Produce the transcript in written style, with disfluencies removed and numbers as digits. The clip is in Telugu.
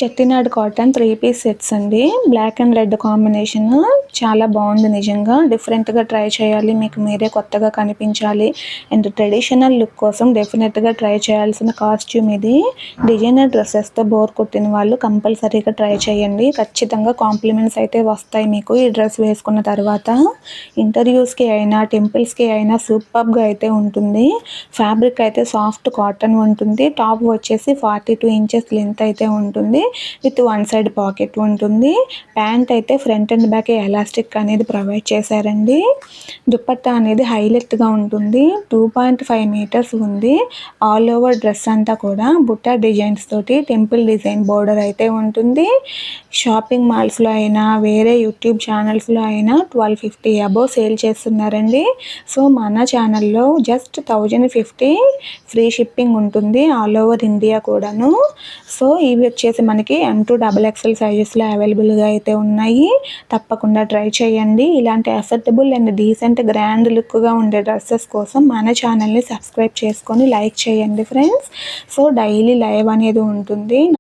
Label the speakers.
Speaker 1: చెట్టినాడ్ కాటన్ 3 పీస్ సెట్స్ అండి. బ్లాక్ అండ్ రెడ్ కాంబినేషన్ చాలా బాగుంది. నిజంగా డిఫరెంట్గా ట్రై చేయాలి, మీకు మీరే కొత్తగా కనిపించాలి అండ్ ట్రెడిషనల్ లుక్ కోసం డెఫినెట్గా ట్రై చేయాల్సిన కాస్ట్యూమ్ ఇది. డిజైనర్ డ్రెస్సెస్తో బోర్ కొట్టిన వాళ్ళు కంపల్సరీగా ట్రై చేయండి. ఖచ్చితంగా కాంప్లిమెంట్స్ అయితే వస్తాయి మీకు ఈ డ్రెస్ వేసుకున్న తర్వాత. ఇంటర్వ్యూస్కి అయినా టెంపుల్స్కి అయినా సూపర్గా అయితే ఉంటుంది. ఫ్యాబ్రిక్ అయితే సాఫ్ట్ కాటన్ ఉంటుంది. టాప్ వచ్చేసి 42 ఇంచెస్ లెంత్ అయితే ఉంటుంది. విత్ వన్ సైడ్ పాకెట్ ఉంటుంది. ప్యాంట్ అయితే ఫ్రంట్ అండ్ బ్యాక్ ఎలాస్టిక్ అనేది ప్రొవైడ్ చేశారండి. దుపట్టా అనేది హైలైట్గా ఉంటుంది. 2.5 మీటర్స్ ఉంది. ఆల్ ఓవర్ డ్రెస్ అంతా కూడా బుట్టా డిజైన్స్ తోటి టెంపుల్ డిజైన్ బోర్డర్ అయితే ఉంటుంది. షాపింగ్ మాల్స్లో అయినా వేరే యూట్యూబ్ ఛానల్స్లో అయినా 1250 అబోవ్ సేల్ చేస్తున్నారండి. సో మన ఛానల్లో జస్ట్ 1050 ఫ్రీ షిప్పింగ్ ఉంటుంది ఆల్ ఓవర్ ఇండియా కూడాను. సో ఇవి వచ్చేసి మనకి M2 XXL సైజెస్లో అవైలబుల్గా అయితే ఉన్నాయి. తప్పకుండా ట్రై చేయండి. ఇలాంటి అఫోర్డబుల్ అండ్ డీసెంట్ గ్రాండ్ లుక్గా ఉండే డ్రెస్సెస్ కోసం మన ఛానల్ని సబ్స్క్రైబ్ చేసుకొని లైక్ చేయండి ఫ్రెండ్స్. సో డైలీ లైవ్ అనేది ఉంటుంది.